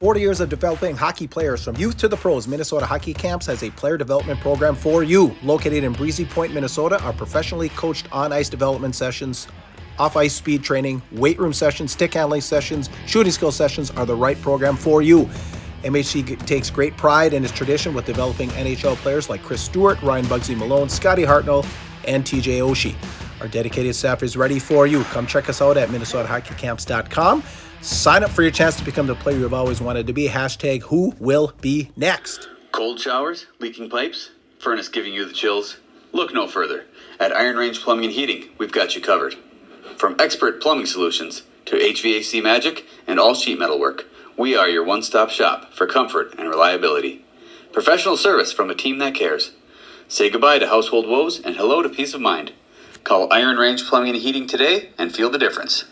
40 years of developing hockey players from youth to the pros, Minnesota Hockey Camps has a player development program for you. Located in Breezy Point, Minnesota, our professionally coached on-ice development sessions, off-ice speed training, weight room sessions, stick handling sessions, shooting skill sessions are the right program for you. MHC takes great pride in its tradition with developing NHL players like Chris Stewart, Ryan Bugsy Malone, Scotty Hartnell, and TJ Oshie. Our dedicated staff is ready for you. Come check us out at minnesotahockeycamps.com. Sign up for your chance to become the player you've always wanted to be. Hashtag who will be next. Cold showers, leaking pipes, furnace giving you the chills? Look no further. At Iron Range Plumbing and Heating, we've got you covered. From expert plumbing solutions to HVAC magic and all sheet metal work, we are your one-stop shop for comfort and reliability. Professional service from a team that cares. Say goodbye to household woes and hello to peace of mind. Call Iron Range Plumbing and Heating today and feel the difference.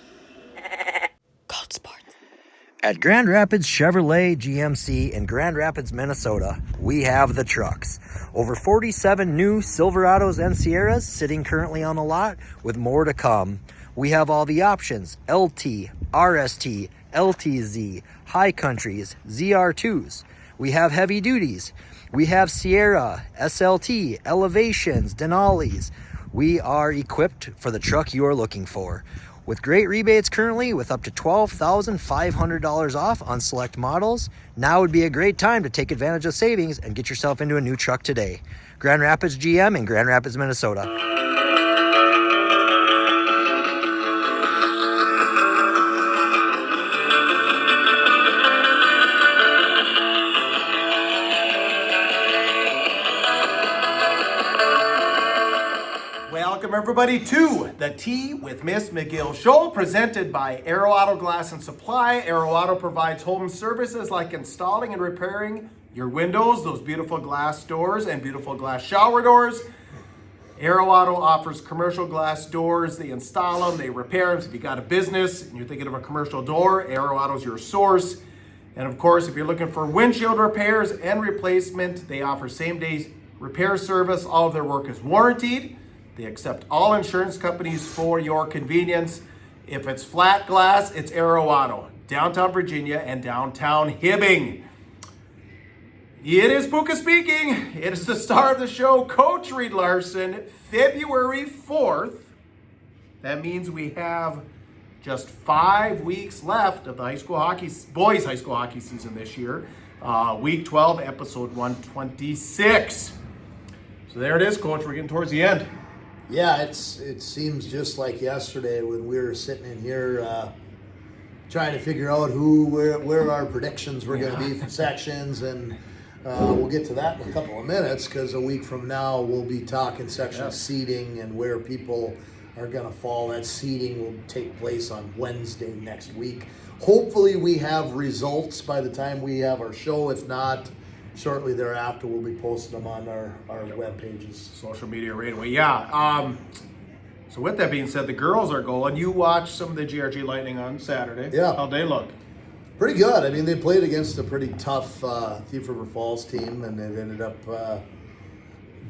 At Grand Rapids Chevrolet GMC in Grand Rapids, Minnesota, we have the trucks. Over 47 new Silverados and Sierras sitting currently on the lot with more to come. We have all the options: LT, RST, LTZ, High Countries, ZR2s. We have heavy duties. We have Sierra, SLT, Elevations, Denali's. We are equipped for the truck you are looking for. With great rebates currently, with up to $12,500 off on select models, now would be a great time to take advantage of savings and get yourself into a new truck today. Grand Rapids GM in Grand Rapids, Minnesota. Welcome everybody to the Tea with Miss McGill Show, presented by Aero Auto Glass and Supply. Aero Auto provides home services like installing and repairing your windows, those beautiful glass doors and beautiful glass shower doors. Aero Auto offers commercial glass doors. They install them, they repair them. So if you got a business and you're thinking of a commercial door, Aero Auto's your source. And of course, if you're looking for windshield repairs and replacement, they offer same-day repair service. All of their work is warranted. They accept all insurance companies for your convenience. If it's flat glass, it's Aero Auto, downtown Virginia and downtown Hibbing. It is Puka speaking. It is the star of the show, Coach Reed Larson, February 4th. That means we have just 5 weeks left of the boys high school hockey season this year. Week 12, episode 126. So there it is, Coach. We're getting towards the end. Yeah, it seems just like yesterday when we were sitting in here trying to figure out where our predictions were going to be for sections, and we'll get to that in a couple of minutes, because a week from now we'll be talking section seating and where people are going to fall. That seating will take place on Wednesday next week. Hopefully we have results by the time we have our show. If not, shortly thereafter, we'll be posting them on our web pages. Social media right away. Yeah. So with that being said, the girls are going. You watched some of the GRG Lightning on Saturday. Yeah. How'd they look? Pretty good. I mean, they played against a pretty tough Thief River Falls team, and it ended up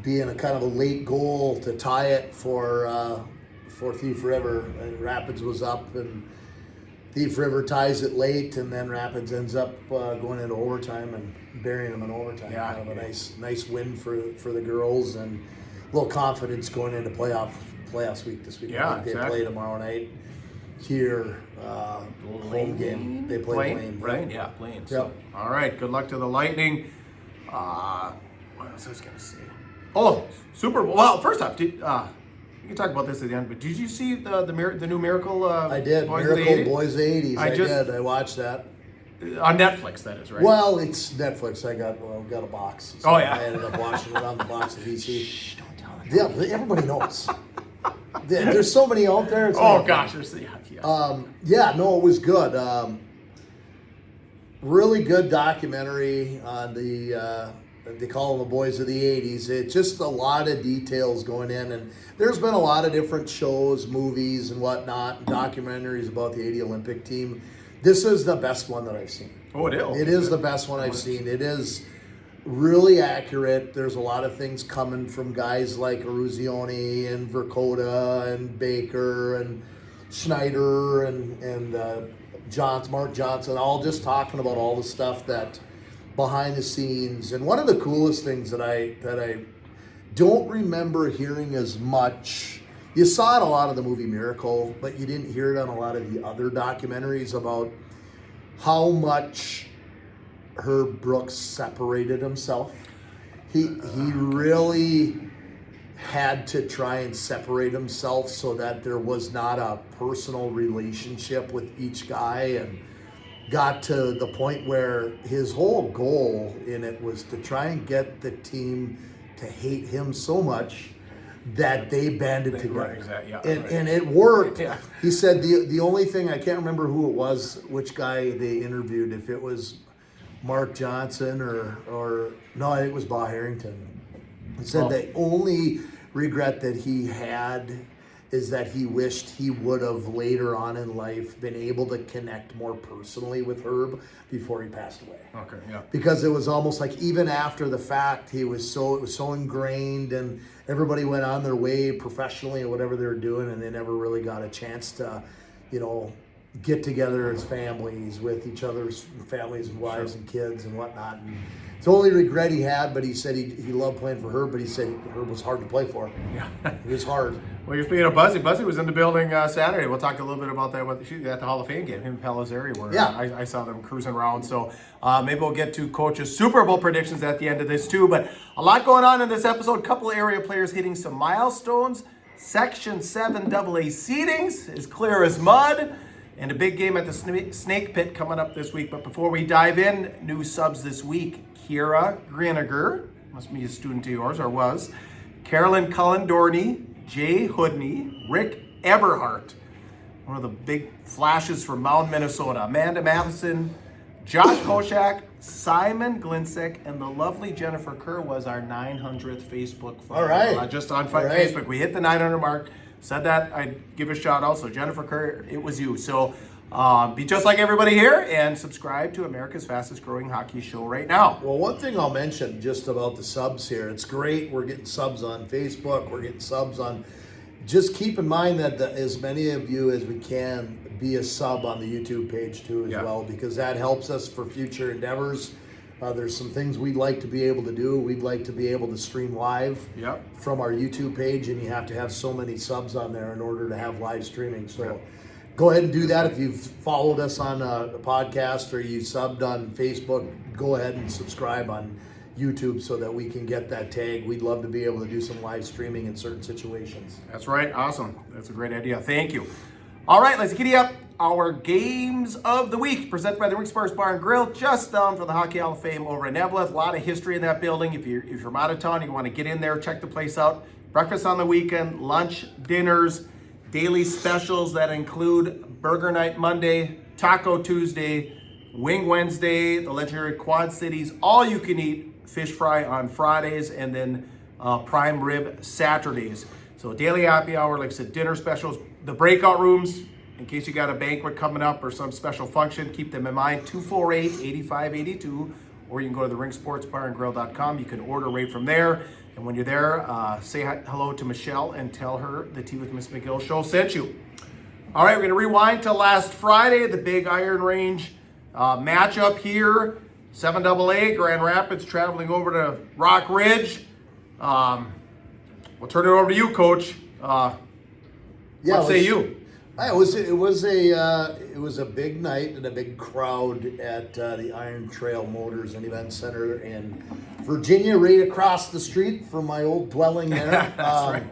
being a kind of a late goal to tie it for Thief River. And Rapids was up, and Thief River ties it late, and then Rapids ends up going into overtime and burying them in overtime. Yeah, kind of a nice win for the girls, and a little confidence going into playoffs week this week. Yeah, they exactly. play tomorrow night here, home game. They play Blaine. Right? Yeah, Blaine. Yep. So, all right, good luck to the Lightning. What else I was going to say? Oh, Super Bowl. Well, first off, we can talk about this at the end, but did you see the new Miracle? I did. Boys Miracle of the 80s? Boys of the 80s. I did. I watched that. On Netflix, that is, right? Well, it's Netflix. I got a box. So Oh, yeah. I ended up watching it on the box of VC. Shh, don't tell them. Yeah, everybody knows. There's so many out there. Oh, gosh. Yeah, no, it was good. Really good documentary on they call them the Boys of the 80s. It's just a lot of details going in, and there's been a lot of different shows, movies, and whatnot, documentaries about the 80 Olympic team. This is the best one that I've seen. Oh, it is? It is the best one I've seen. It is really accurate. There's a lot of things coming from guys like Eruzione and Verkota and Baker and Schneider and Mark Johnson, all just talking about all the stuff that behind the scenes. And one of the coolest things that I don't remember hearing as much, you saw it a lot of the movie Miracle, but you didn't hear it on a lot of the other documentaries about how much Herb Brooks separated himself. He really had to try and separate himself so that there was not a personal relationship with each guy, and got to the point where his whole goal in it was to try and get the team to hate him so much that they banded together. Right, exactly, yeah, and it worked. Yeah. He said the only thing, I can't remember who it was, which guy they interviewed, if it was Mark Johnson or no, it was Bob Harrington. He said the only regret that he had is that he wished he would have later on in life been able to connect more personally with Herb before he passed away. Okay, yeah. Because it was almost like even after the fact, it was so ingrained, and everybody went on their way professionally or whatever they were doing, and they never really got a chance to, get together as families with each other's families and wives and kids and whatnot. And it's the only regret he had, but he said he loved playing for Herb, but he said Herb was hard to play for. Yeah. It was hard. Well, you're speaking of Buzzy. Buzzy was in the building Saturday. We'll talk a little bit about that at the Hall of Fame game. Him and Pellizzeri were. Yeah. I saw them cruising around. So maybe we'll get to Coach's Super Bowl predictions at the end of this too. But a lot going on in this episode. Couple of area players hitting some milestones. Section 7 AA seedings is clear as mud. And a big game at the Snake Pit coming up this week. But before we dive in, new subs this week. Kira Greeniger, must be a student of yours, or was. Carolyn Cullen-Dorney, Jay Hoodney, Rick Eberhardt, one of the big flashes from Mound, Minnesota. Amanda Matheson, Josh Koshak, Simon Glinsek, and the lovely Jennifer Kerr was our 900th Facebook follower. All right. Just on All right. Facebook. We hit the 900 mark. Said that I'd give a shout out. So Jennifer Kerr, it was you. So be just like everybody here and subscribe to America's fastest growing hockey show right now. Well, one thing I'll mention just about the subs here, it's great. We're getting subs on Facebook. We're getting subs on. Just keep in mind that as many of you as we can be a sub on the YouTube page too as well, because that helps us for future endeavors. There's some things we'd like to be able to do. We'd like to be able to stream live from our YouTube page, and you have to have so many subs on there in order to have live streaming. So go ahead and do that. If you've followed us on a podcast or you subbed on Facebook, go ahead and subscribe on YouTube so that we can get that tag. We'd love to be able to do some live streaming in certain situations. That's right. Awesome. That's a great idea. Thank you. All right, let's giddy up. Our games of the week presented by the Goatsports Bar and Grill, just down from the Hockey Hall of Fame over in Eveleth. A lot of history in that building. If you're from out of town, you want to get in there, check the place out. Breakfast on the weekend, lunch, dinners, daily specials that include Burger Night Monday, Taco Tuesday, Wing Wednesday, the legendary Quad Cities, all you can eat fish fry on Fridays, and then prime rib Saturdays. So daily happy hour, like I said, dinner specials, the breakout rooms. In case you got a banquet coming up or some special function, keep them in mind, 248-8582, or you can go to the ringsportsbarandgrill.com. You can order right from there. And when you're there, say hello to Michelle and tell her the Tea with Miss McGill show sent you. All right, we're going to rewind to last Friday, the big Iron Range matchup here. 7AA, Grand Rapids traveling over to Rock Ridge. We'll turn it over to you, Coach. What say you? It was a big night and a big crowd at the Iron Trail Motors and Event Center in Virginia, right across the street from my old dwelling there. That's right.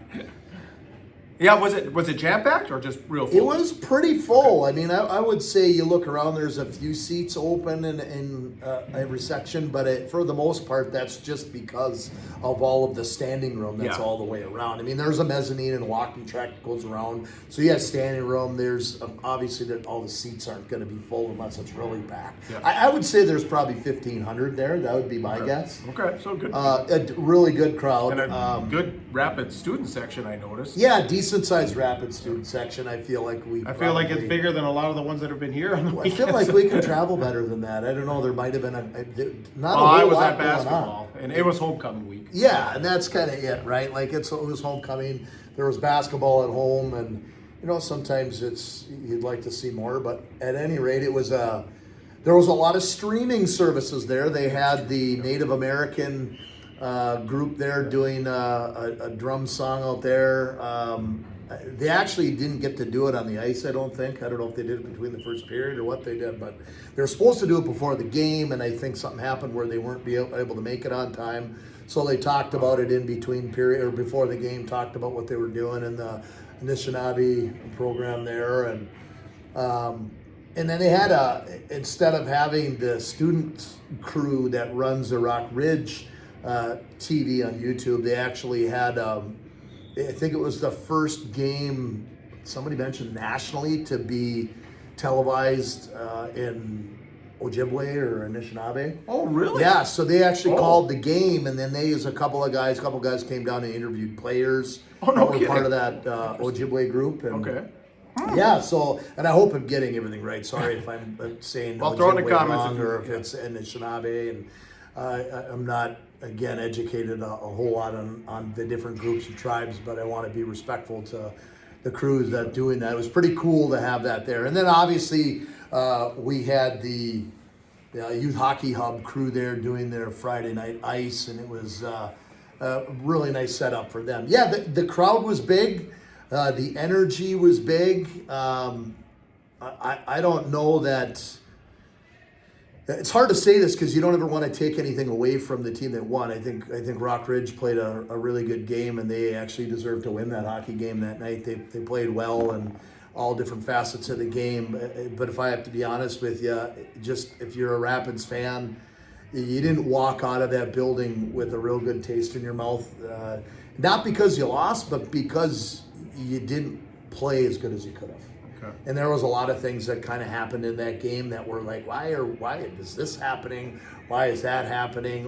Yeah, was it jam-packed or just real full? It was pretty full. I mean, I would say you look around, there's a few seats open in every section, but for the most part, that's just because of all of the standing room that's all the way around. I mean, there's a mezzanine and walking track that goes around, so you have standing room. There's obviously that all the seats aren't going to be full unless it's really packed. Yeah. I would say there's probably 1,500 there. That would be my guess. Okay, so good. A really good crowd. And a good rapid student section, I noticed. Yeah, decent-sized rapid student section. I feel like it's bigger than a lot of the ones that have been here on the weekend. I feel like we can travel better than that. I don't know. There might have been I was at basketball, and it was homecoming week. Yeah, and that's kind of it, right? Like it was homecoming. There was basketball at home, and sometimes you'd like to see more, but at any rate, there was a lot of streaming services there. They had the Native American group there doing a drum song out there. They actually didn't get to do it on the ice, I don't think. I don't know if they did it between the first period or what they did, but they were supposed to do it before the game, and I think something happened where they weren't able to make it on time. So they talked about it in between period or before the game, talked about what they were doing in the Anishinaabe program there, and then they had instead of having the student crew that runs the Rock Ridge TV on YouTube, they actually had I think it was the first game, somebody mentioned nationally, to be televised in Ojibwe or Anishinaabe. Oh, really? Yeah, so they actually called the game, and then they used a couple of guys came down and interviewed players. Oh, no who were kidding. part of that Ojibwe group. And, Okay. yeah, so, and I hope I'm getting everything right. Sorry if I'm saying Well, throw in the Ojibwe comments wrong, if you- or if it's Anishinaabe, and I'm not, again, educated a whole lot on the different groups and tribes, but I want to be respectful to the crews that doing that. It was pretty cool to have that there. And then obviously we had the Youth Hockey Hub crew there doing their Friday night ice, and it was a really nice setup for them. Yeah, the crowd was big. The energy was big. I don't know that. It's hard to say this because you don't ever want to take anything away from the team that won. I think Rock Ridge played a really good game, and they actually deserved to win that hockey game that night. They played well and all different facets of the game. But if I have to be honest with you, just if you're a Rapids fan, you didn't walk out of that building with a real good taste in your mouth. Not because you lost, but because you didn't play as good as you could have. Okay. And there was a lot of things that kind of happened in that game that were like, why is this happening? Why is that happening?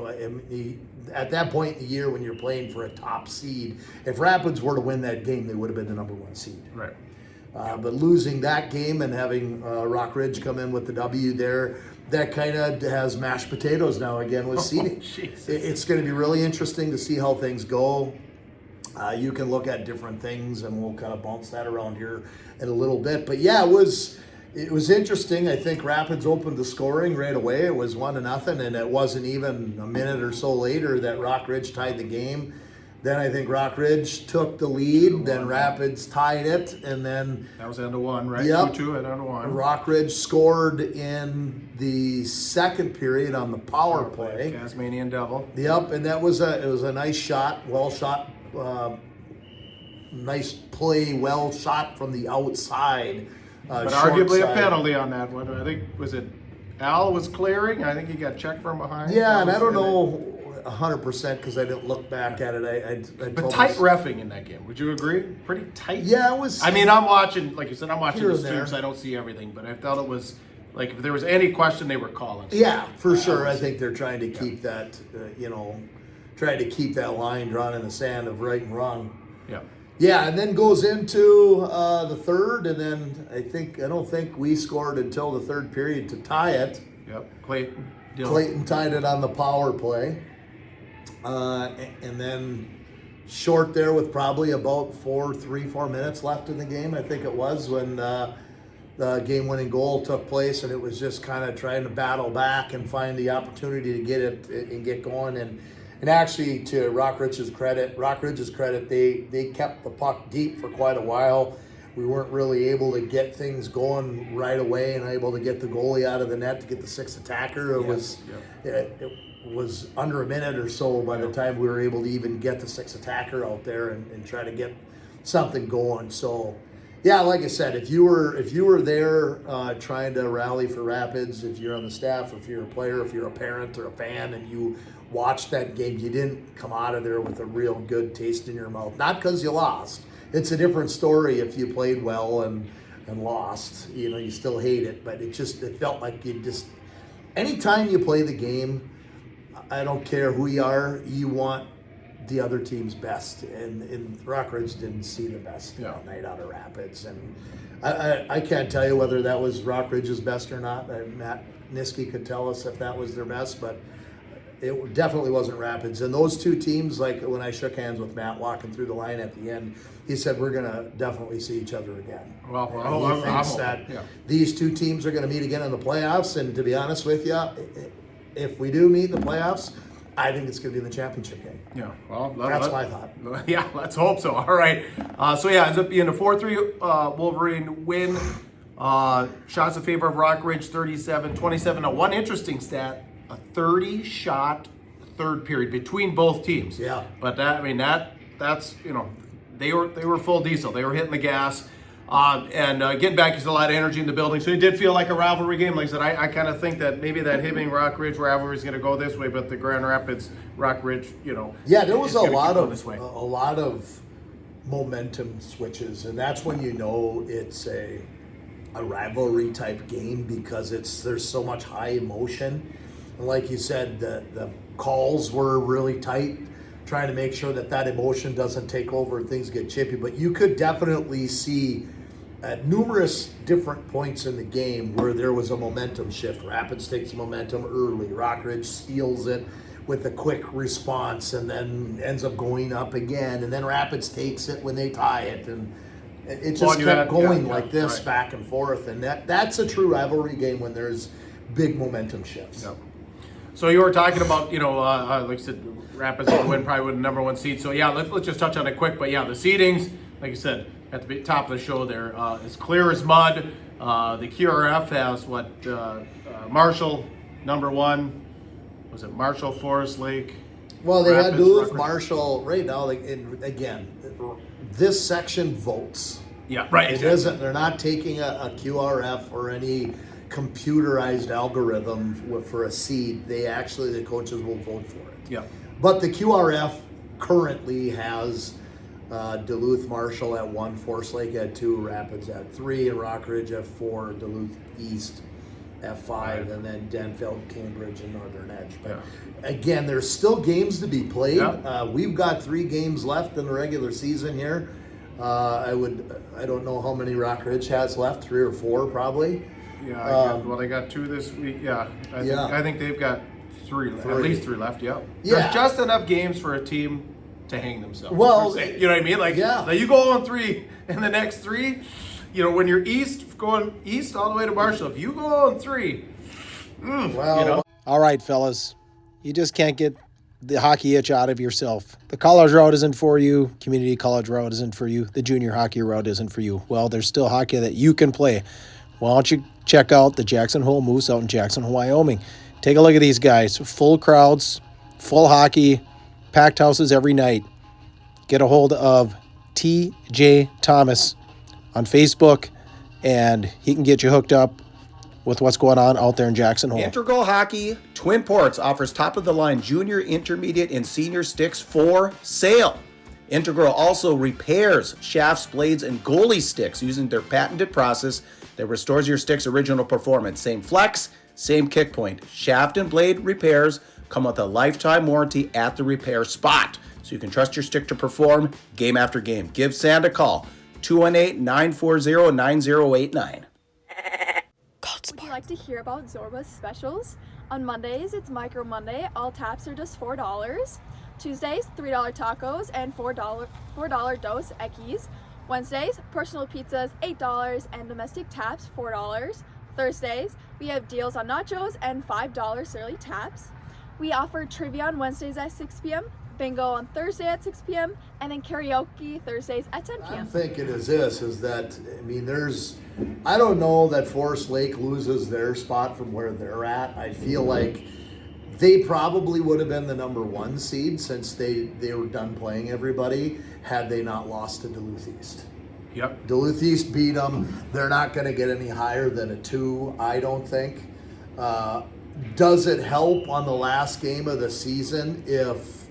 At that point in the year when you're playing for a top seed, if Rapids were to win that game, they would have been the number one seed. Right. But losing that game and having Rock Ridge come in with the W there, that kind of has mashed potatoes now again with seeding. It's going to be really interesting to see how things go. You can look at different things, and we'll kind of bounce that around here in a little bit. But yeah, it was interesting. I think Rapids opened the scoring right away. It was 1-0, and it wasn't even a minute or so later that Rock Ridge tied the game. Then I think Rock Ridge took the lead. Then Rapids tied it, and then that was end of one, right? Yep. 2-2 at end of one. Rock Ridge scored in the second period on the power play. Tasmanian Devil. Yep, and it was a nice shot, well shot. Nice play, well shot from the outside. But arguably a penalty on that one. I think, was it Al was clearing? I think he got checked from behind. Yeah, and I don't know 100% because I didn't look back at it. But tight reffing in that game. Would you agree? Pretty tight. Yeah, it was. I mean, I'm watching, like you said, I'm watching here the and there. streams. I don't see everything, but I felt it was like if there was any question, they were calling. Yeah, for sure. I think they're trying to keep that, trying to keep that line drawn in the sand of right and wrong. Yeah. Yeah, and then goes into the third, and then I don't think we scored until the third period to tie it. Yep. Clayton. Clayton tied it on the power play. And then short there with probably about 4 minutes left in the game, I think it was, when the game-winning goal took place, and it was just kind of trying to battle back and find the opportunity to get it and get going. And actually, to Rock Ridge's credit, they kept the puck deep for quite a while. We weren't really able to get things going right away and able to get the goalie out of the net to get the sixth attacker. It was under a minute or so by the time we were able to even get the sixth attacker out there and try to get something going. So, yeah, like I said, if you were there trying to rally for Rapids, if you're on the staff, if you're a player, if you're a parent or a fan, and you watched that game, you didn't come out of there with a real good taste in your mouth. Not because you lost. It's a different story if you played well and lost. You still hate it, but it felt like anytime you play the game, I don't care who you are, you want the other team's best, and Rock Ridge didn't see the best that night out of Rapids, and I can't tell you whether that was Rock Ridge's best or not. Matt Niski could tell us if that was their best, but it definitely wasn't Rapids. And those two teams, like when I shook hands with Matt walking through the line at the end, he said we're going to definitely see each other again. Well, And he thinks that these two teams are going to meet again in the playoffs. And to be honest with you, if we do meet in the playoffs, I think it's going to be in the championship game. Yeah, well, that's my thought. Yeah, let's hope so. All right. So yeah, ends up being a 4-3 Wolverine win. Shots in favor of Rockridge, 37-27. One interesting stat: a 30-shot third period between both teams. Yeah. But that's they were full diesel. They were hitting the gas. And getting back, there's a lot of energy in the building. So it did feel like a rivalry game. Like I said, I kind of think that maybe that Hibbing-Rockridge rivalry is going to go this way, but the Grand Rapids-Rockridge, Yeah, there was is a gonna lot keep going of this way. a lot of momentum switches, and that's when you know it's a rivalry type game because there's so much high emotion. And like you said, the calls were really tight, trying to make sure that emotion doesn't take over and things get chippy. But you could definitely see at numerous different points in the game where there was a momentum shift. Rapids takes momentum early. Rockridge steals it with a quick response and then ends up going up again. And then Rapids takes it when they tie it. And it just kept going like this, right, back and forth. And that's a true rivalry game when there's big momentum shifts. Yep. So you were talking about, like I said, Rapids will probably win the number one seed. So yeah, let's just touch on it quick. But yeah, the seedings, like I said, at the top of the show there, is clear as mud. The QRF has Marshall, number one. Was it Marshall, Forest Lake? Well, they Rapids, had Duluth, Rockridge. Marshall, right now, again, this section votes. Yeah, right. It isn't, they're not taking a QRF or any computerized algorithm for a seed. The coaches will vote for it. Yeah. But the QRF currently has Duluth Marshall at 1, Forest Lake at 2, Rapids at 3, and Rockridge at 4, Duluth East at 5, and then Denfeld, Cambridge, and Northern Edge. But again, there's still games to be played. Yeah. We've got 3 games left in the regular season here. I don't know how many Rockridge has left, 3 or 4 probably. Yeah, they got 2 this week. Yeah, I think they've got 3, at least 3 left. Yeah, there's just enough games for a team to hang themselves. Well, you know what I mean? Like, you go on 3, and the next 3, when you're going east all the way to Marshall, if you go on 3, All right, fellas, you just can't get the hockey itch out of yourself. The college route isn't for you. Community college route isn't for you. The junior hockey route isn't for you. Well, there's still hockey that you can play. Why don't you check out the Jackson Hole Moose out in Jackson, Wyoming? Take a look at these guys. Full crowds, full hockey, packed houses every night. Get a hold of TJ Thomas on Facebook, and he can get you hooked up with what's going on out there in Jackson Hole. Integral Hockey Twin Ports offers top-of-the-line junior, intermediate, and senior sticks for sale. Integral also repairs shafts, blades, and goalie sticks using their patented process that restores your stick's original performance. Same flex, same kick point. Shaft and blade repairs come with a lifetime warranty at the repair spot, so you can trust your stick to perform game after game. Give Sand a call, 218-940-9089. Would you like to hear about Zorba's specials? On Mondays, it's Micro Monday. All taps are just $4. Tuesdays, $3 tacos and $4 Dos Equis. Wednesdays, personal pizzas, $8 and domestic taps, $4. Thursdays, we have deals on nachos and $5 surly taps. We offer trivia on Wednesdays at 6 p.m., bingo on Thursday at 6 p.m., and then karaoke Thursdays at 10 p.m. I'm thinking I don't know that Forest Lake loses their spot from where they're at. I feel like they probably would have been the number 1 seed since they were done playing everybody had they not lost to Duluth East. Yep. Duluth East beat them. They're not going to get any higher than a 2, I don't think. Does it help on the last game of the season if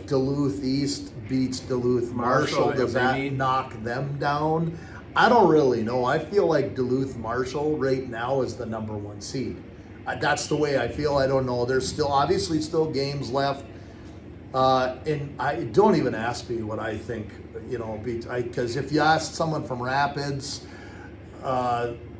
Duluth East beats Duluth Marshall? Does that knock them down? I don't really know. I feel like Duluth Marshall right now is the number 1 seed. That's the way I feel. I don't know. There's obviously still games left. And I don't even ask me what I think, because if you ask someone from Rapids,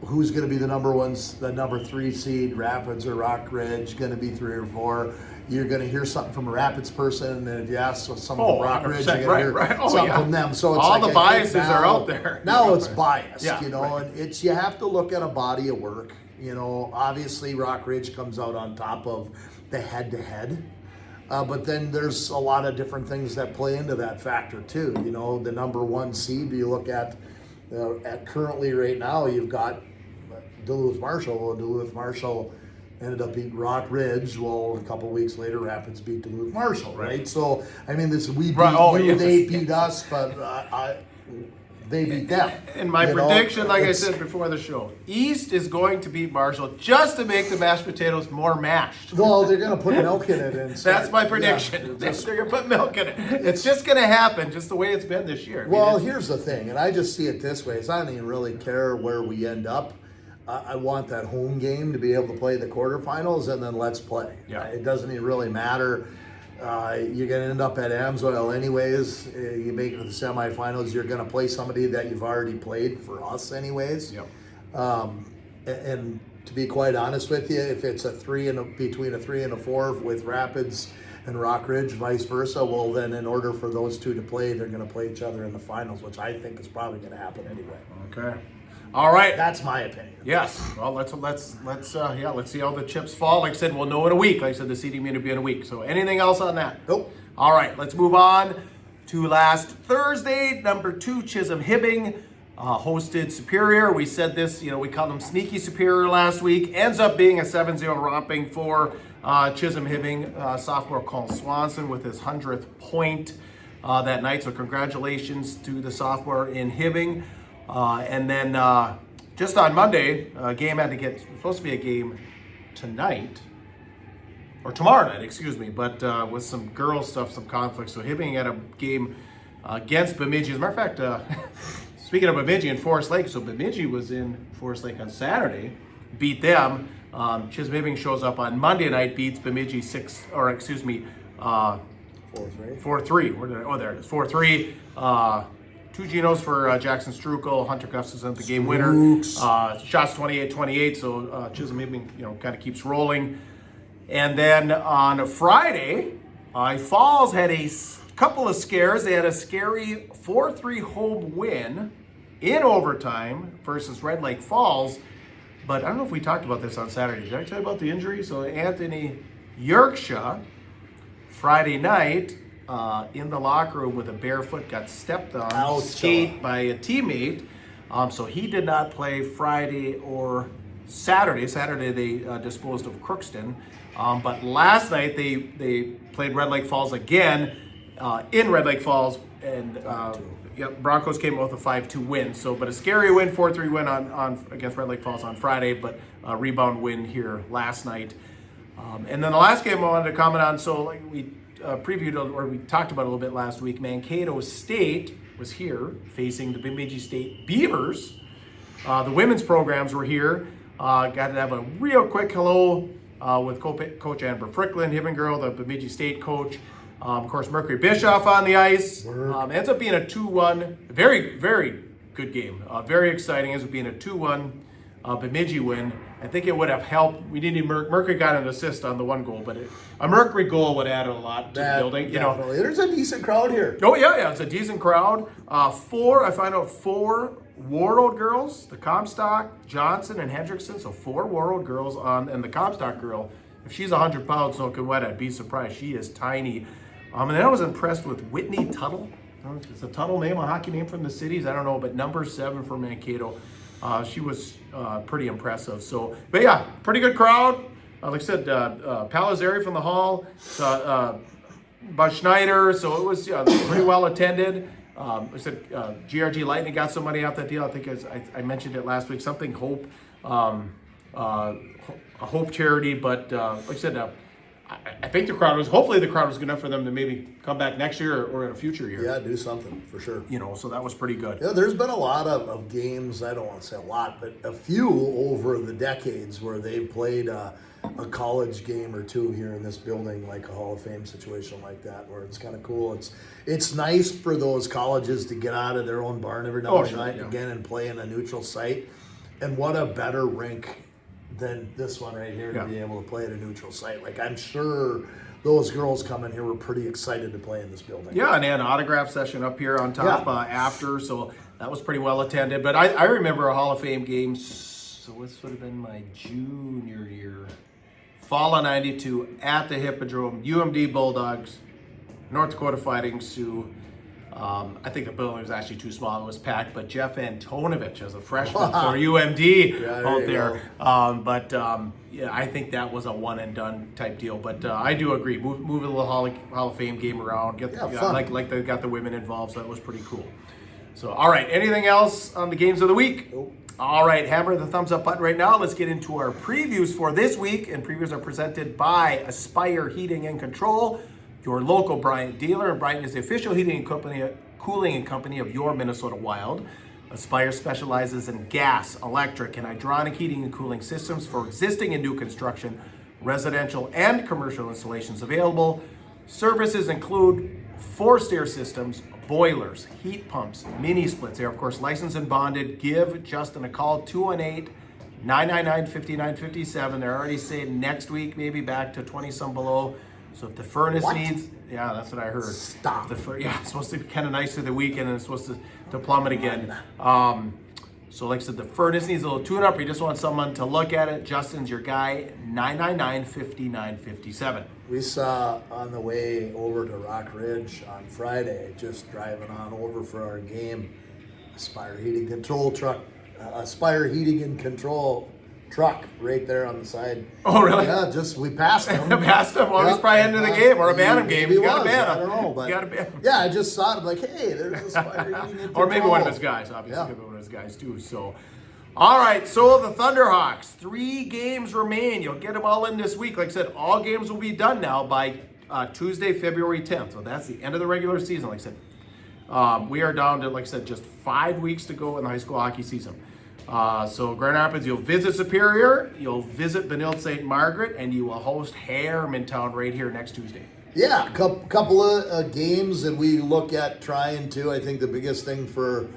who's going to be the number 3 seed, Rapids or Rock Ridge, going to be 3 or 4. You're going to hear something from a Rapids person, and if you ask someone from Rock Ridge, you're going to hear something from them. So it's all like, the biases are out there. Now it's biased, Yeah, and you have to look at a body of work. Obviously Rock Ridge comes out on top of the head-to-head. But then there's a lot of different things that play into that factor too. The number 1 seed, you look at currently right now, you've got Duluth Marshall. Well, Duluth Marshall ended up beating Rock Ridge. Well, a couple weeks later, Rapids beat Duluth Marshall, right? So, I mean, we beat you, they beat us, but they beat them. And my prediction, like I said before the show, East is going to beat Marshall just to make the mashed potatoes more mashed. Well, they're going to put milk in it. That's my prediction. Yeah, they're going to put milk in it. It's just going to happen just the way it's been this year. Well, here's the thing, and I just see it this way. I don't even really care where we end up. I want that home game to be able to play the quarterfinals, and then let's play. Yeah. It doesn't even really matter. You're going to end up at Amsoil anyways. You make it to the semifinals, you're going to play somebody that you've already played for us anyways. Yep. And to be quite honest with you, if it's between a 3 and a 4 with Rapids and Rock Ridge, vice versa, well then in order for those two to play, they're going to play each other in the finals, which I think is probably going to happen anyway. Okay. All right. That's my opinion. Yes. Well, let's see how the chips fall. Like I said, we'll know in a week. Like I said, the seeding may be in a week. So anything else on that? Nope. All right. Let's move on to last Thursday. Number 2, Chisholm Hibbing hosted Superior. We said this, we called them sneaky Superior last week. Ends up being a 7-0 romping for Chisholm Hibbing. Sophomore Colin Swanson with his 100th point that night. So congratulations to the sophomore in Hibbing. And then just on Monday, game supposed to be a game tonight, or tomorrow night, excuse me, but with some girls stuff, some conflicts. So Hibbing had a game against Bemidji. As a matter of fact, speaking of Bemidji and Forest Lake, so Bemidji was in Forest Lake on Saturday, beat them. Chisholm Hibbing shows up on Monday night, beats Bemidji 4-3. 4-3. There it is. 4-3. 2 Genos for Jackson Strukel. Hunter Gustafson, the game winner. Shots 28-28, so Chisholm Hibbing, kind of keeps rolling. And then on Friday, Falls had a couple of scares. They had a scary 4-3 home win in overtime versus Red Lake Falls. But I don't know if we talked about this on Saturday. Did I tell you about the injury? So Anthony Yerksha, Friday night, in the locker room with a bare foot, got stepped on, skate by a teammate. So he did not play Friday or Saturday. Saturday they disposed of Crookston. But last night they played Red Lake Falls again in Red Lake Falls, and Broncos came out with a 5-2 win. But a scary win, 4-3 win on against Red Lake Falls on Friday, but a rebound win here last night. And then the last game I wanted to comment on, so like we talked about a little bit last week, Mankato State was here facing the Bemidji State Beavers. The women's programs were here. Got to have a real quick hello with Coach Amber Fricklin, Hibbing girl, the Bemidji State coach. Of course, Mercury Bischoff on the ice. Ends up being a 2-1. Very, very good game. Very exciting. Ends up being a 2-1 Bemidji win. I think it would have helped. We didn't need Mercury got an assist on the one goal, but a Mercury goal would add a lot to the building. Definitely. There's a decent crowd here. Oh yeah, it's a decent crowd. Four Warroad girls, the Comstock, Johnson, and Hendrickson. So 4 Warroad girls and the Comstock girl. If she's 100 pounds soaking wet, I'd be surprised. She is tiny. And then I was impressed with Whitney Tuttle. It's a Tuttle name, a hockey name from the cities. I don't know, but number 7 for Mankato. She was pretty impressive. But yeah, pretty good crowd. Like I said, Palazzari from the Hall, Buzz Schneider. So it was pretty well attended. I said GRG Lightning got some money off that deal. I think I mentioned it last week. Something Hope, a Hope charity. But like I said, I think hopefully the crowd was good enough for them to maybe come back next year or in a future year. Yeah, do something for sure. So that was pretty good. Yeah, there's been a lot of games, I don't want to say a lot, but a few over the decades where they've played a college game or two here in this building, like a Hall of Fame situation like that, where it's kind of cool. It's nice for those colleges to get out of their own barn every now and then again and play in a neutral site. And what a better rink than this one right here to be able to play at a neutral site. Like, I'm sure those girls coming here were pretty excited to play in this building. Yeah, and they had an autograph session up here on top after, so that was pretty well attended. But I remember a Hall of Fame game, so this would have been my junior year, fall of 92, at the Hippodrome, UMD Bulldogs, North Dakota Fighting Sioux. I think the building was actually too small, it was packed, but Jeff Antonovich as a freshman for UMD out there. Yeah, I think that was a one and done type deal. But I do agree, move a little Hall of Fame game around, like they got the women involved, so that was pretty cool. So, all right, anything else on the games of the week? Nope. All right, hammer the thumbs up button right now. Let's get into our previews for this week, and previews are presented by Aspire Heating and Control, your local Bryant dealer. And Bryant is the official heating and cooling company of your Minnesota Wild. Aspire specializes in gas, electric, and hydronic heating and cooling systems for existing and new construction, residential and commercial installations available. Services include forced air systems, boilers, heat pumps, mini splits. They are, of course, licensed and bonded. Give Justin a call, 218-999-5957. They're already saying next week, maybe back to 20-some below. So if the furnace needs, that's what I heard. Stop. It's supposed to be kind of nice through the weekend, and it's supposed to plummet again. So like I said, the furnace needs a little tune-up, or you just want someone to look at it, Justin's your guy, 999-5957. We saw on the way over to Rock Ridge on Friday, just driving on over for our game, Aspire Heating and Control truck right there on the side. Oh, really? Yeah, we passed him. Passed him? Well, he's probably into the game, or a Bantam game. He's got a Bantam. I don't know, but yeah, I just saw it. I'm like, hey, there's Aspire Heating and Control. Or maybe one of his guys, obviously. Maybe one of his guys, too. So, all right, so the Thunderhawks, 3 games remain. You'll get them all in this week. Like I said, all games will be done now by Tuesday, February 10th. So that's the end of the regular season, like I said. We are down to, like I said, just 5 weeks to go in the high school hockey season. So Grand Rapids, you'll visit Superior, you'll visit Benilde St. Margaret, and you will host Harrimantown right here next Tuesday. Yeah, couple of games, and we look at trying to. I think the biggest thing for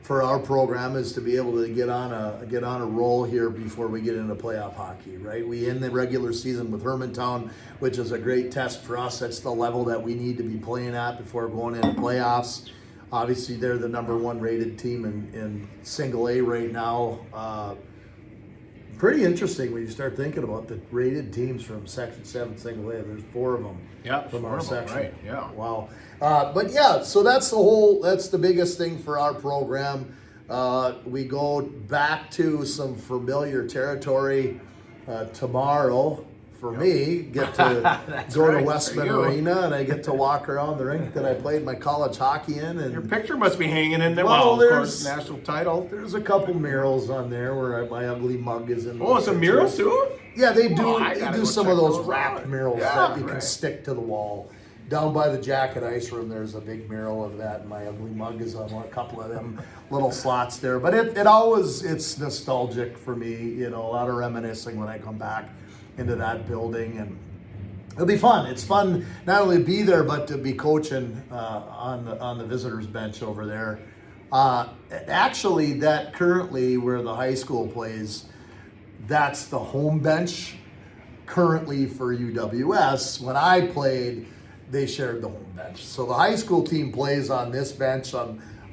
our program is to be able to get on a roll here before we get into playoff hockey. Right, we end the regular season with Hermantown, which is a great test for us. That's the level that we need to be playing at before going into playoffs. Obviously, they're the number 1 rated team in single A right now. Pretty interesting when you start thinking about the rated teams from Section 7 single A. There's 4 of them from our section. Right, yeah. Wow. But yeah, so that's the biggest thing for our program. We go back to some familiar territory tomorrow. For me, get to go to Westman Arena, and I get to walk around the rink that I played my college hockey in. And your picture must be hanging in there. Well, of course, national title. There's a couple murals on there where my ugly mug is in. Oh, some murals too? Yeah, they do. They do some of those wrapped murals that you can stick to the wall. Down by the Jacket Ice Room, there's a big mural of that, and my ugly mug is on a couple of them little slots there. But it's nostalgic for me. You know, a lot of reminiscing when I come back into that building, and it'll be fun. It's fun not only to be there, but to be coaching on the visitors bench over there. Actually, that currently where the high school plays, that's the home bench currently for UWS. When I played, they shared the home bench. So the high school team plays on this bench.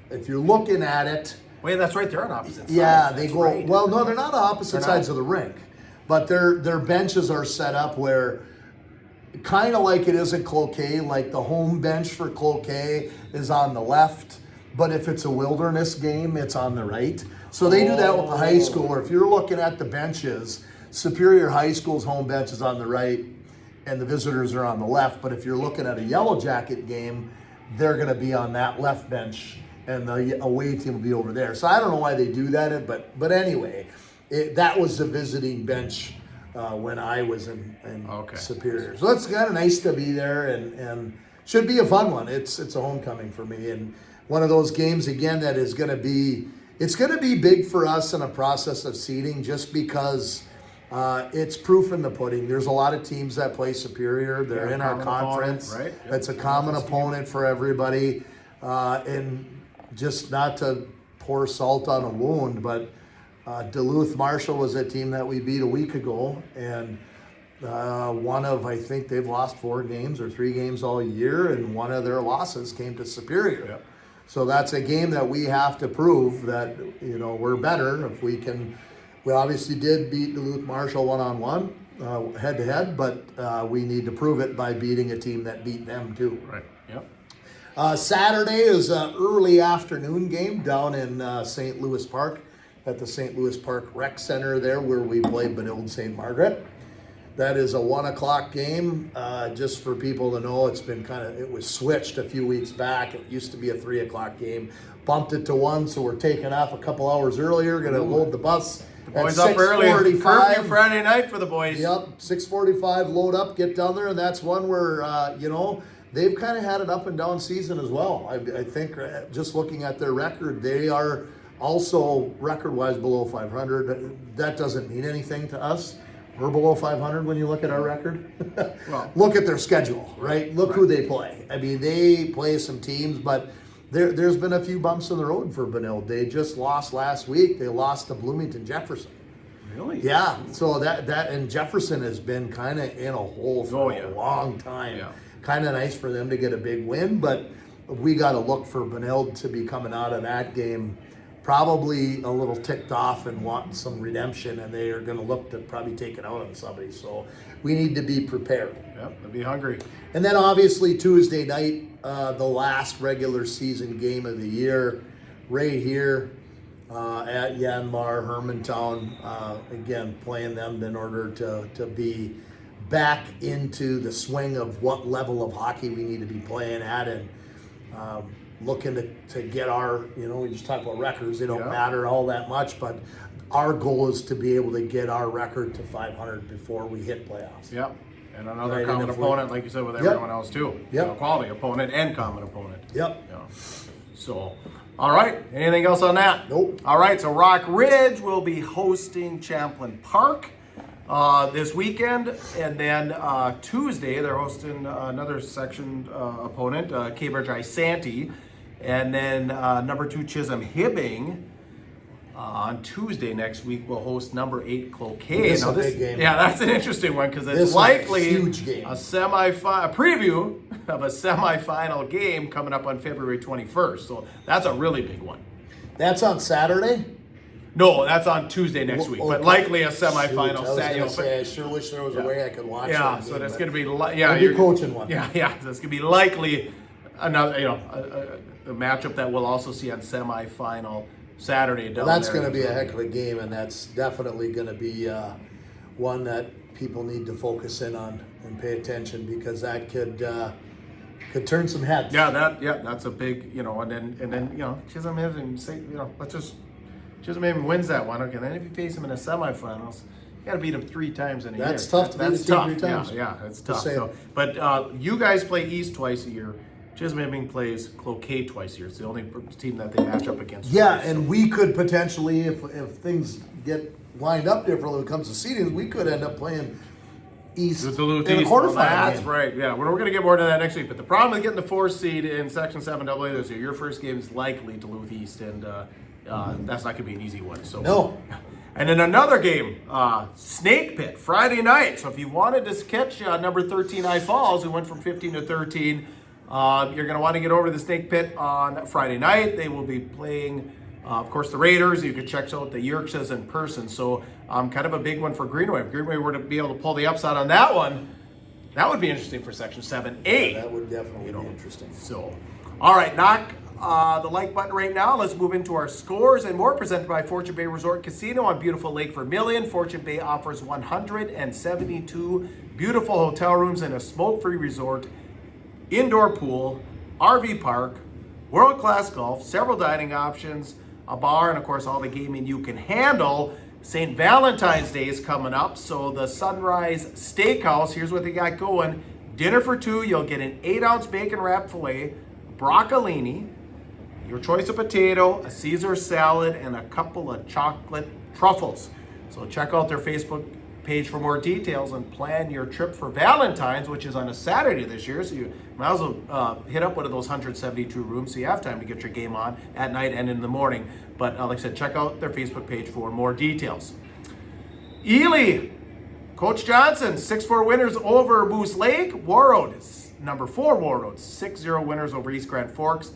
If you're looking at it, wait, that's right. They're on opposite sides. Yeah, they go. Right. Well, no, they're not on opposite sides of the rink. But their benches are set up where, kind of like it is at Cloquet, like the home bench for Cloquet is on the left, but if it's a Wilderness game, it's on the right. So they do that with the high school, or if you're looking at the benches, Superior High School's home bench is on the right, and the visitors are on the left. But if you're looking at a Yellow Jacket game, they're going to be on that left bench, and the away team will be over there. So I don't know why they do that, but anyway. That was the visiting bench when I was in Superior. So it's kind of nice to be there, and should be a fun one. It's a homecoming for me, and one of those games again that is going to be big for us in a process of seeding, just because it's proof in the pudding. There's a lot of teams that play Superior. They're in our conference. Right? Yep. It's a common opponent for everybody, and just not to pour salt on a wound, but Duluth Marshall was a team that we beat a week ago, and one of, I think they've lost 4 games or 3 games all year, and one of their losses came to Superior. Yep. So that's a game that we have to prove that, we're better if we can. We obviously did beat Duluth Marshall one-on-one, head-to-head, but we need to prove it by beating a team that beat them too. Right. Yep. Saturday is an early afternoon game down in St. Louis Park at the St. Louis Park Rec Center there where we play Benilde St. Margaret. That is a 1 o'clock game. Just for people to know, it was switched a few weeks back. It used to be a 3 o'clock game. Bumped it to 1, so we're taking off a couple hours earlier. Going to load the bus. The boys up early. Curfew Friday night for the boys. Yep, 6:45, load up, get down there, and that's one where, they've kind of had an up and down season as well. I think just looking at their record, they are also record-wise below 500. That doesn't mean anything to us. We're below 500 when you look at our record. Well, look at their schedule, right? Look who they play. I mean, they play some teams, but there's been a few bumps in the road for Benilde. They just lost last week. They lost to Bloomington Jefferson. Really? Yeah. So that and Jefferson has been kind of in a hole for a long time. Yeah. Kind of nice for them to get a big win, but we got to look for Benilde to be coming out of that game probably a little ticked off and wanting some redemption, and they are going to look to probably take it out on somebody. So we need to be prepared. Yep, they'll be hungry. And then obviously Tuesday night, the last regular season game of the year, right here at Yanmar, Hermantown. Again, playing them in order to be back into the swing of what level of hockey we need to be playing at, and looking to get our, we just talk about records, they don't matter all that much, but our goal is to be able to get our record to 500 before we hit playoffs. Yep. And another Right, common and if we- opponent, like you said, with everyone else too. Yep. Quality opponent and common opponent. Yep. Yeah. So, all right. Anything else on that? Nope. All right. So Rock Ridge will be hosting Champlain Park this weekend, and then Tuesday they're hosting another section opponent, Cambridge Isanti, and then number 2 Chisholm Hibbing. On Tuesday next week, we'll host number 8 Cloquet. This is a big game. Yeah, that's an interesting one because This it's is a likely huge game. a preview of a semifinal game coming up on February 21st. So that's a really big one. That's on Saturday? No, that's on Tuesday next week, but Okay. likely a semifinal. Shoot, I was gonna say, I sure wish there was a way I could watch yeah, that so game, that's but going to be you're coaching one. Yeah, so it's going to be likely another a matchup that we'll also see on semifinal Saturday down That's there. going to be a heck of a game, and that's definitely going to be one that people need to focus in on and pay attention, because that could turn some heads. That's a big, and then Chisholm Hibbing, say, let's just Chisholm Hibbing wins that one. Okay, then if you face him in the semifinals, you got to beat him 3 times in a year. That's tough to beat a team tough. 3 times. Yeah, it's tough. saying. So, but you guys play East twice a year. Chisholm Hibbing plays Cloquet twice a year. It's the only team that they match up against. Yeah, twice. and we could potentially, if things get lined up differently when it comes to seedings, we could end up playing East The Duluth in a East. quarterfinal That's game. right. Yeah, we're going to get more to that next week. But the problem with getting the 4th seed in Section 7 AA this year, your first game is likely Duluth East, and that's not going to be an easy one. So No. And then another game, Snake Pit, Friday night. So if you wanted to catch number 13 I Falls, who went from 15 to 13, you're going to want to get over to the Snake Pit on Friday night. They will be playing, of course, the Raiders. You can check out the Yerkes in person. So kind of a big one for Greenway. If Greenway were to be able to pull the upside on that one, that would be interesting for Section 7A. That would definitely be interesting. So, all right, knock the like button right now. Let's move into our scores and more, presented by Fortune Bay Resort Casino on beautiful Lake Vermilion. Fortune Bay offers 172 beautiful hotel rooms and a smoke-free resort, indoor pool, RV park, world-class golf, several dining options, a bar, and of course all the gaming you can handle. St. Valentine's Day is coming up, so the Sunrise Steakhouse, here's what they got going. Dinner for 2, you'll get an 8-ounce bacon wrapped filet, broccolini, your choice of potato, a Caesar salad, and a couple of chocolate truffles. So check out their Facebook page for more details and plan your trip for Valentine's, which is on a Saturday this year. So you might as well hit up one of those 172 rooms so you have time to get your game on at night and in the morning. But like I said, check out their Facebook page for more details. Ely, Coach Johnson, 6-4 winners over Moose Lake. Warroad, number 4 Warroad, 6-0 winners over East Grand Forks.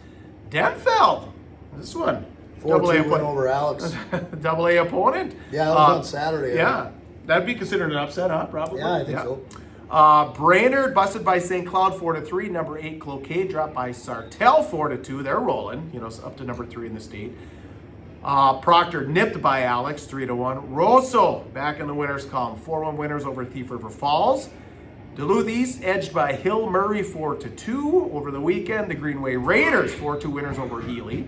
Denfeld, this one. 4-2 win over Alex. Double A opponent. Yeah, that was on Saturday. Yeah, that'd be considered an upset, huh? Probably. Yeah, I think so. Brainerd busted by St. Cloud 4-3. Number 8 Cloquet dropped by Sartell 4-2. They're rolling, up to number 3 in the state. Proctor nipped by Alex 3-1. Rosso back in the winners column, 4-1 winners over Thief River Falls. Duluth East edged by Hill Murray 4-2 over the weekend. The Greenway Raiders 4-2 winners over Ely.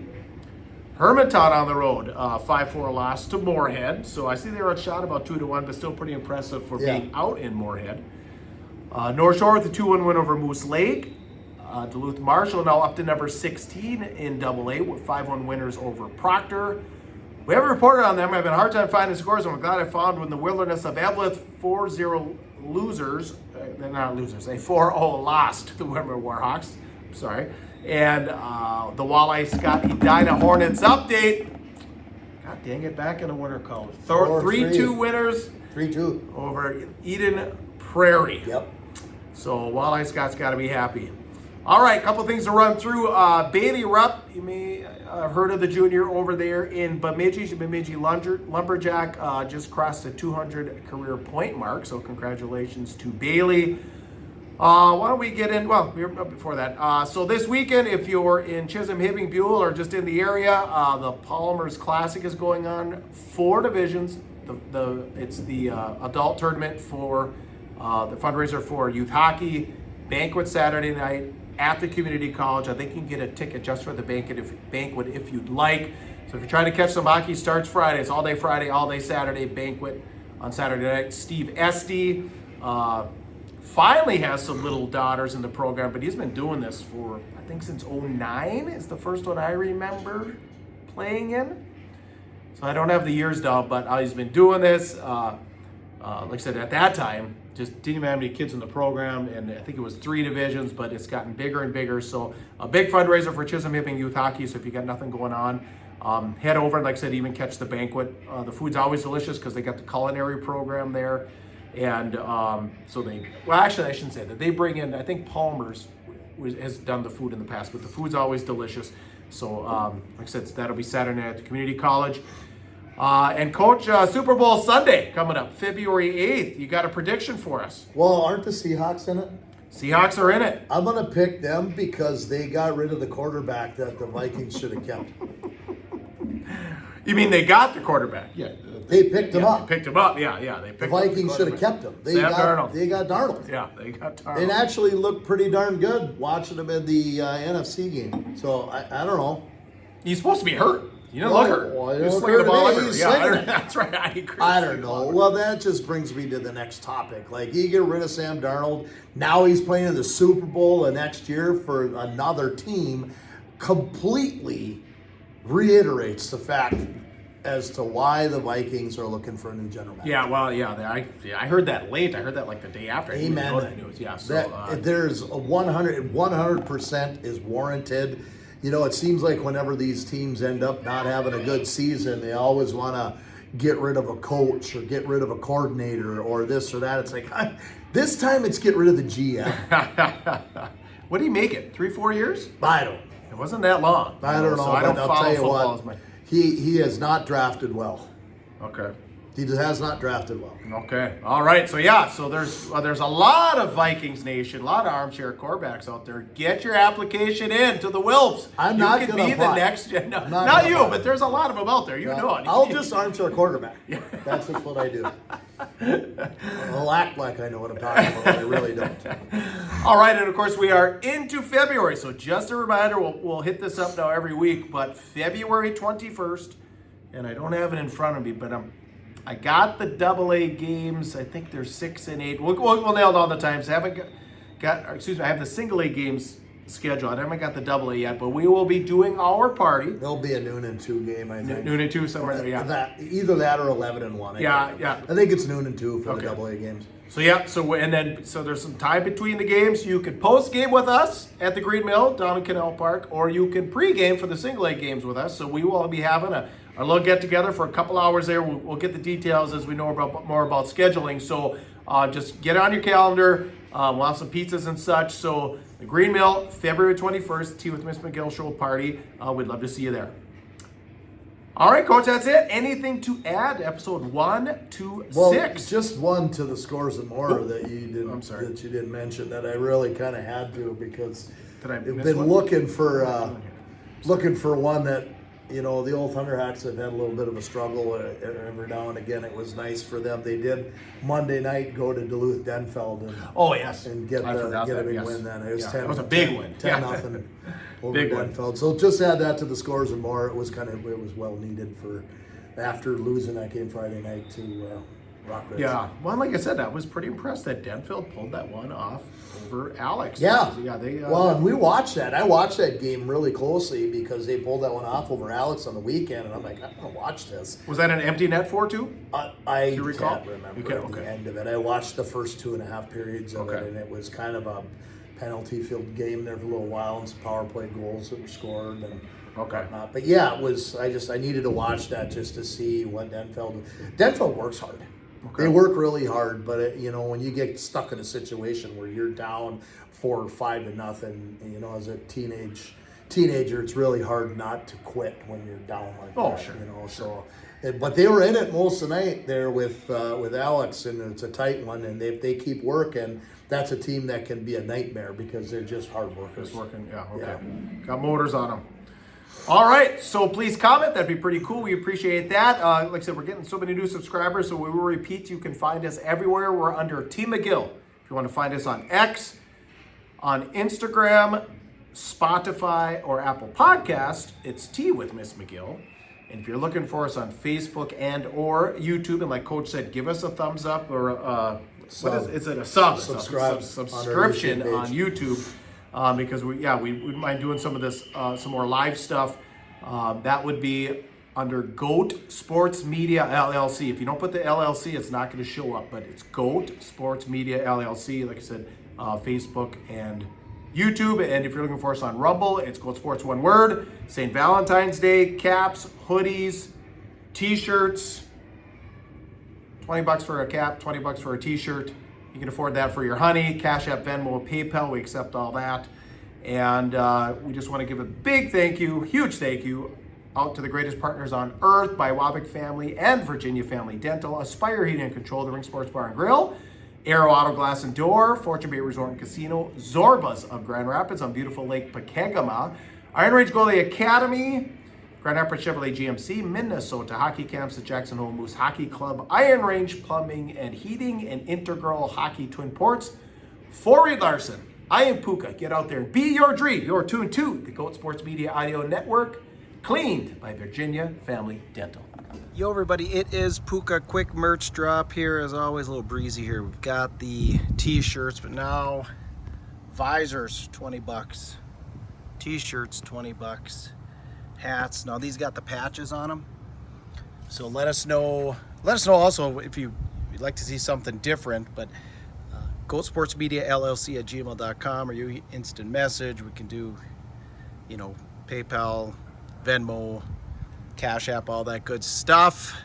Hermiton on the road, 5-4 loss to Moorhead. So I see they were outshot about 2-1, but still pretty impressive for being out in Moorhead. North Shore with a 2-1 win over Moose Lake. Duluth Marshall now up to number 16 in AA with 5-1 winners over Proctor. We haven't reported on them. I've had a hard time finding scores, and I'm glad I found when the Wilderness of Eveleth 4-0 losers. They're not losers. They 4-0 lost to the Winter Warhawks. Sorry. And the Walleye Scott Edina Hornets update. God dang it, back in the winter column. 3-2 winners. 3-2 over Eden Prairie. Yep. So Walleye Scott's got to be happy. All right, couple things to run through. Bailey Rupp, you may have heard of the junior over there in Bemidji Lumberjack, just crossed the 200 career point mark. So congratulations to Bailey. Why don't we get in, well, before that. So this weekend, if you're in Chisholm, Hibbing, Buell, or just in the area, the Palmer's Classic is going on. 4 divisions. It's the adult tournament for the fundraiser for youth hockey. Banquet Saturday night at the community college. I think you can get a ticket just for the banquet if you'd like. So if you're trying to catch some hockey, starts Friday. It's all day Friday, all day Saturday. Banquet on Saturday night. Steve Esty finally has some little daughters in the program, but he's been doing this for, I think, since 2009 is the first one I remember playing in. So I don't have the years down, but he's been doing this. Like I said, at that time, just didn't even have any kids in the program, and I think it was 3 divisions, but it's gotten bigger and bigger. So a big fundraiser for Chisholm Hibbing Youth Hockey. So if you got nothing going on, head over and, like I said, even catch the banquet. The food's always delicious because they got the culinary program there. And so actually I shouldn't say that. They bring in, I think Palmer's has done the food in the past, but the food's always delicious. So like I said, that'll be Saturday night at the community college. And Coach, Super Bowl Sunday coming up, February 8th. You got a prediction for us? Well, aren't the Seahawks in it? Seahawks are in it. I'm going to pick them because they got rid of the quarterback that the Vikings should have kept. You mean they got the quarterback? Yeah. They picked him up. They picked him up, yeah. They picked the Vikings should have kept him. They got Darnold. Yeah, they got Darnold. It actually looked pretty darn good watching him in the NFC game. So, I don't know. He's supposed to be hurt. You didn't look hurt. Well, You're slinging the ball everywhere. Yeah, that's right. I agree. I don't know. Well, that just brings me to the next topic. Like, you get rid of Sam Darnold. Now he's playing in the Super Bowl the next year for another team. Completely reiterates the fact as to why the Vikings are looking for a new general manager. Yeah, well, I heard that late. I heard that like the day after. I didn't even know that news. Yeah, so there's a 100% is warranted. You know, it seems like whenever these teams end up not having a good season, they always want to get rid of a coach or get rid of a coordinator or this or that. It's like, this time it's get rid of the GM. What do you make it? 3-4 years? I don't know. It wasn't that long. I don't know, so but I don't I'll follow tell you football what, he has not drafted well. Okay. He has not drafted well. Okay. All right. So there's a lot of Vikings Nation, a lot of armchair quarterbacks out there. Get your application in to the Wilps. I'm not going to be the next. No, not you, but there's a lot of them out there. You know it. I'll just armchair quarterback. That's just what I do. I'll act like I know what I'm talking about, but I really don't. All right, and of course we are into February. So just a reminder, we'll hit this up now every week, but February 21st, and I don't have it in front of me, but I got the AA games. I think they're 6 and 8. We'll nail down the times. I have the single A games schedule. I haven't got the AA yet, but we will be doing our party. There'll be a noon and 2 game, I think. Noon and 2 somewhere there, yeah. Either that or 11 and 1. Yeah. I think it's noon and 2 for Okay. the AA games. So so there's some time between the games. You can post game with us at the Green Mill down in Canal Park, or you can pre-game for the single A games with us. So we will be having a little get together for a couple hours there. We'll get the details as we know more about scheduling. So just get on your calendar. We'll have some pizzas and such. So the Green Mill, February 21st, Tea with Miss McGill Show party. We'd love to see you there. All right, Coach, that's it. Anything to add? Episode 1 to 6. Just one to the scores and more that you didn't. I'm sorry. That you didn't mention that I really kind of had to because Did I I've miss been one? looking for one that the old Thunderhawks have had a little bit of a struggle every now and again. It was nice for them. They did Monday night go to Duluth Denfeld and Yes. and get I forgot a that, big yes. win. Then it was 10. It was a big win. 10-0 over Big win. Denfeld. So just add that to the scores and more. It was well needed for after losing that game Friday night to Rockridge. Yeah, well, like I said, I was pretty impressed that Denfeld pulled that one off over Alex. Yeah. They. And we watched that. I watched that game really closely because they pulled that one off over Alex on the weekend, and I'm like, I'm gonna watch this. Was that an empty net for too? I you recall? can't remember Okay. the end of it. I watched the first 2.5 periods of Okay. it, and it was kind of a penalty field game there for a little while, and some power play goals that were scored and whatnot. But yeah, it was. I needed to watch that just to see what Denfeld works hard. Okay. They work really hard, but when you get stuck in a situation where you're down 4 or 5-0, as a teenager, it's really hard not to quit when you're down like that. Sure. So, but they were in it most of the night there with Alex, and it's a tight one. And if they keep working, that's a team that can be a nightmare because they're just hard workers. Just working, yeah, okay. Got motors on them. All right, so please comment. That'd be pretty cool. We appreciate that. Like I said, we're getting so many new subscribers, so we will repeat. You can find us everywhere. We're under Team McGill. If you want to find us on X, on Instagram, Spotify, or Apple Podcast, it's Tea with Miss McGill. And if you're looking for us on Facebook and or YouTube, and like Coach said, give us a thumbs up or is it a subscription on YouTube. Because we mind doing some of this, some more live stuff. That would be under Goat Sports Media LLC. If you don't put the LLC, it's not going to show up, but it's Goat Sports Media LLC. Like I said, Facebook and YouTube. And if you're looking for us on Rumble, it's Goat Sports, one word. St. Valentine's Day, caps, hoodies, t-shirts. $20 for a cap, $20 for a t-shirt. You can afford that for your honey. Cash App, Venmo, PayPal, we accept all that. And we just want to give a big thank you, huge thank you, out to the greatest partners on earth by Wabick Family and Virginia Family Dental, Aspire Heating and Control, the Ring Sports Bar and Grill, Arrow Auto Glass and Door, Fortune Bay Resort and Casino, Zorba's of Grand Rapids on beautiful Lake Pekegama, Iron Range Goalie Academy, Grand Rapids Chevrolet GMC, Minnesota Hockey Camps at Jackson Hole Moose Hockey Club, Iron Range Plumbing and Heating, and Integral Hockey Twin Ports. For Reed Larson, I am Puka. Get out there and be your dream. You're tuned to the Goat Sports Media Audio Network, cleaned by Virginia Family Dental. Yo everybody, it is Puka. Quick merch drop here. As always, a little breezy here. We've got the t-shirts, but now visors, $20. T-shirts, $20. Hats. Now these got the patches on them. So let us know also if you'd like to see something different, but Goatsportsmediallc at gmail.com, or you instant message. We can do, PayPal, Venmo, Cash App, all that good stuff.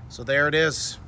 So there it is.